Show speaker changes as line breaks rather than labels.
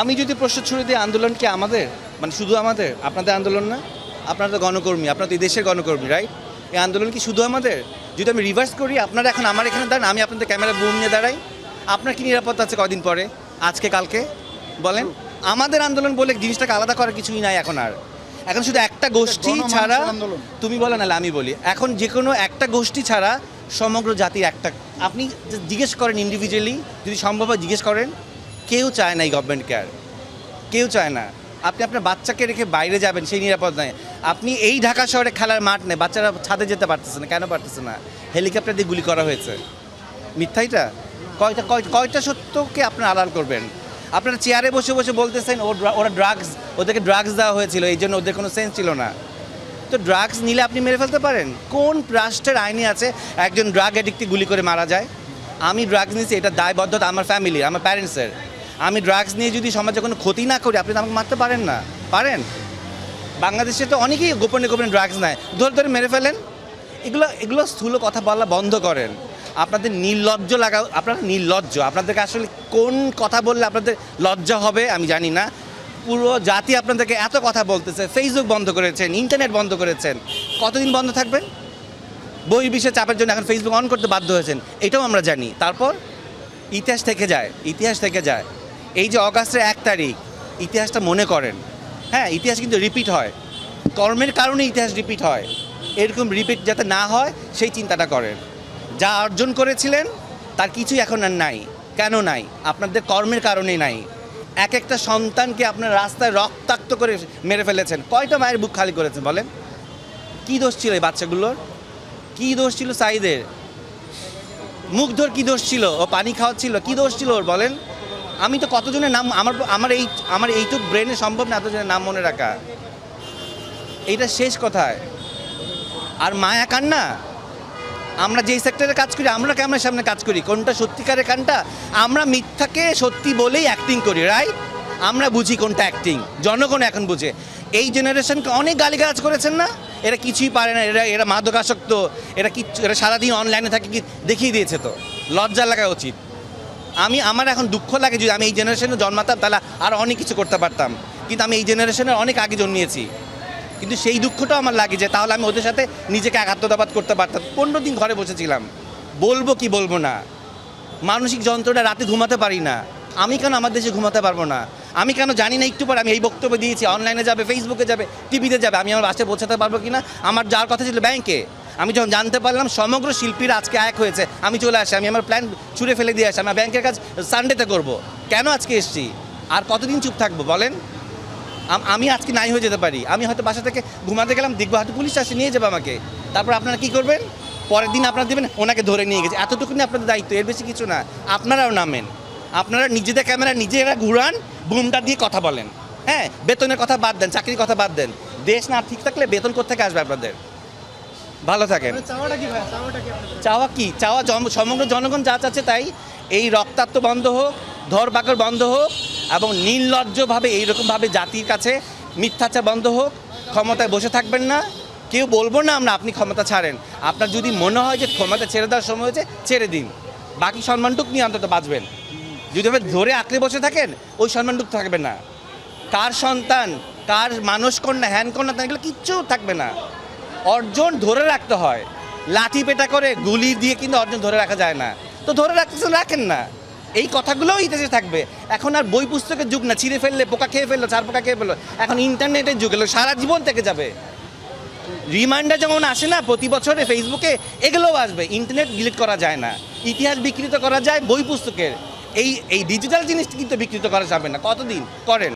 আমি যদি প্রশ্ন ছুড়ে দিই আন্দোলন কি আমাদের, মানে শুধু আমাদের? আপনাদের আন্দোলন না? আপনারা তো গণকর্মী, আপনারা তো এই দেশের গণকর্মী, রাইট? এই আন্দোলন কি শুধু আমাদের? যদি আমি রিভার্স করি, আপনারা এখন আমার এখানে দাঁড়ান, আমি আপনাদের ক্যামেরা বুম নিয়ে দাঁড়াই, আপনার কি নিরাপত্তা আছে কদিন পরে, আজকে কালকে? বলেন। আমাদের আন্দোলন বলে জিনিসটাকে আলাদা করার কিছুই নাই এখন আর। এখন শুধু একটা গোষ্ঠী ছাড়া, তুমি বলো নাহলে আমি বলি, এখন যে কোনো একটা গোষ্ঠী ছাড়া সমগ্র জাতির একটা, আপনি জিজ্ঞেস করেন ইন্ডিভিজুয়ালি, যদি সম্ভব হয় জিজ্ঞেস করেন, কেউ চায় না এই গভর্নমেন্ট কেয়ার, কেউ চায় না। আপনি আপনার বাচ্চাকে রেখে বাইরে যাবেন, সেই নিরাপদ নয়। আপনি এই ঢাকা শহরে খেলার মাঠ নেই, বাচ্চারা ছাদে যেতে পারতেছে না, কেন পারতেছে না? হেলিকপ্টার দিয়ে গুলি করা হয়েছে। মিথ্যাইটা কয়টা সত্যকে আপনারা আড়াল করবেন? আপনারা চেয়ারে বসে বসে বলতেছেন ওরা ড্রাগস, ওদেরকে ড্রাগস দেওয়া হয়েছিল, এই জন্য ওদের কোনো সেন্স ছিল না। তো ড্রাগস নিলে আপনি মেরে ফেলতে পারেন? কোন রাষ্ট্রের আইনে আছে একজন ড্রাগ অ্যাডিক্টকে গুলি করে মারা যায়? আমি ড্রাগস নিয়েছি, এটা দায়বদ্ধতা আমার ফ্যামিলির, আমার প্যারেন্টসের। আমি ড্রাগস নিয়ে যদি সমাজে কোনো ক্ষতি না করি, আপনি তো আমাকে মারতে পারেন না, পারেন? বাংলাদেশে তো অনেকেই গোপনে গোপনে ড্রাগস নেয়, ধরে ধরে মেরে ফেলেন। এগুলো স্থূল কথা বলা বন্ধ করেন। আপনাদের নির্লজ্জ লাগা, আপনারা নির্লজ্জ। আপনাদেরকে আসলে কোন কথা বললে আপনাদের লজ্জা হবে আমি জানি না। পুরো জাতি আপনাদেরকে এত কথা বলতেছে, ফেসবুক বন্ধ করেছেন, ইন্টারনেট বন্ধ করেছেন, কতদিন বন্ধ থাকবেন? বহির্বিশ্বের চাপের জন্য এখন ফেসবুক অন করতে বাধ্য হয়েছেন, এটাও আমরা জানি। তারপর ইতিহাস থেকে যায়, ইতিহাস থেকে যায়। এই যে অগাস্টের 1 তারিখ, ইতিহাসটা মনে করেন। হ্যাঁ, ইতিহাস কিন্তু রিপিট হয়, কর্মের কারণে ইতিহাস রিপিট হয়। এরকম রিপিট যাতে না হয় সেই চিন্তাটা করেন। যা অর্জন করেছিলেন তার কিছুই এখন আর নাই। কেন নাই? আপনাদের কর্মের কারণেই নাই। এক একটা সন্তানকে আপনার রাস্তায় রক্তাক্ত করে মেরে ফেলেছেন। কয়টা মায়ের বুক খালি করেছেন বলেন? কী দোষ ছিল এই বাচ্চাগুলোর? কী দোষ ছিল সাইদের? মুগ্ধর কী দোষ ছিল? ও পানি খাওয়াচ্ছিল, কী দোষ ছিল ওর বলেন? আমি তো কতজনের নাম, আমার এইটুক ব্রেনে সম্ভব না এতজনের নাম মনে রাখা। এইটা শেষ কোথায়? আর মায়া কান্না, আমরা যেই সেক্টরে কাজ করি, আমরা ক্যামেরার সামনে কাজ করি, কোনটা সত্যিকারের কান্না? আমরা মিথ্যাকে সত্যি বলেই অ্যাক্টিং করি, রাইট? আমরা বুঝি কোনটা অ্যাক্টিং, জনগণ এখন বুঝে। এই জেনারেশনকে অনেক গালিগালাজ করেছেন না, এরা কিছুই পারে না, এরা মাদকাসক্ত, এরা সারাদিন অনলাইনে থাকে, কি দেখিয়ে দিয়েছে। তো লজ্জা লাগা উচিত। আমার এখন দুঃখ লাগে, যদি আমি এই জেনারেশনে জন্মাতাম তাহলে আর অনেক কিছু করতে পারতাম, কিন্তু আমি এই জেনারেশনের অনেক আগে জন্মিয়েছি। কিন্তু সেই দুঃখটাও আমার লাগে যে তাহলে আমি ওদের সাথে নিজেকে একাত্মতাবাদ করতে পারতাম। 15 দিন ঘরে বসেছিলাম, বলবো কি বলবো না, মানসিক যন্ত্রণা, রাতে ঘুমাতে পারি না। আমি কেন আমার দেশে ঘুমাতে পারবো না? আমি কেন জানি না একটু পরে আমি এই বক্তব্য দিয়েছি, অনলাইনে যাবে, ফেসবুকে যাবে, টিভিতে যাবে, আমি আমার বাসায় পৌঁছাতে পারবো কি না? আমার যাওয়ার কথা ছিল ব্যাংকে, আমি যখন জানতে পারলাম সমগ্র শিল্পীরা আজকে এক হয়েছে, আমি চলে আসি, আমি আমার প্ল্যান ছুঁড়ে ফেলে দিয়ে আসি, আমি ব্যাংকের কাজ সানডেতে করবো। কেন আজকে এসছি? আর কতদিন চুপ থাকবো বলেন? আমি আজকে নাই হয়ে যেতে পারি, আমি হয়তো বাসা থেকে ঘুমাতে গেলাম, দেখবো হয়তো পুলিশ আসে নিয়ে যাবে আমাকে। তারপর আপনারা কী করবেন? পরের দিন আপনারা দেবেন ওনাকে ধরে নিয়ে গেছে। এতটুকুনি আপনাদের দায়িত্ব, এর বেশি কিছু না। আপনারাও নামেন, আপনারা নিজেদের ক্যামেরা নিজেরা ঘুরান, বুমটা দিয়ে কথা বলেন। হ্যাঁ, বেতনের কথা বাদ দেন, চাকরির কথা বাদ দেন। দেশ না ঠিক থাকলে বেতন কোত্থেকে আসবে আপনাদের? ভালো থাকেন। চাওয়া কি? চাওয়া সমগ্র জনগণ যা চাচ্ছে তাই। এই রক্তাক্ত বন্ধ হোক, ধরপাকড় বন্ধ হোক, এবং নির্লজ্জভাবে এইরকমভাবে জাতির কাছে মিথ্যাচার বন্ধ হোক। ক্ষমতায় বসে থাকবেন না, কেউ বলবো না আমরা আপনি ক্ষমতা ছাড়েন। আপনার যদি মনে হয় যে ক্ষমতা ছেড়ে দেওয়ার সময় হয়েছে, ছেড়ে দিন, বাকি সম্মানটুক নিয়ে অন্তত বাঁচবেন। যদি আপনি ধরে আঁকড়ে বসে থাকেন, ওই সম্মানটুক থাকবে না। কার সন্তান, কার মানস কন্যা, হ্যান কন্যা, এগুলো কিচ্ছু থাকবে না। অর্জন ধরে রাখতে হয়, লাঠি পেটা করে গুলি দিয়ে কিন্তু অর্জন ধরে রাখা যায় না। তো ধরে রাখতেছেন, রাখেন না। এই কথাগুলোও ইতিহাসে থাকবে। এখন আর বই পুস্তকের যুগ না, ছিঁড়ে ফেললে পোকা খেয়ে ফেললো, চার পোকা খেয়ে ফেললো। এখন ইন্টারনেটের যুগ এলো, সারা জীবন থেকে যাবে। রিমাইন্ডার যেমন আসে না প্রতি বছরে ফেসবুকে, এগুলোও আসবে। ইন্টারনেট ডিলিট করা যায় না, ইতিহাস বিকৃত করা যায় বই পুস্তকের। এই ডিজিটাল জিনিসটা কিন্তু বিকৃত করা যাবে না। কতদিন করেন?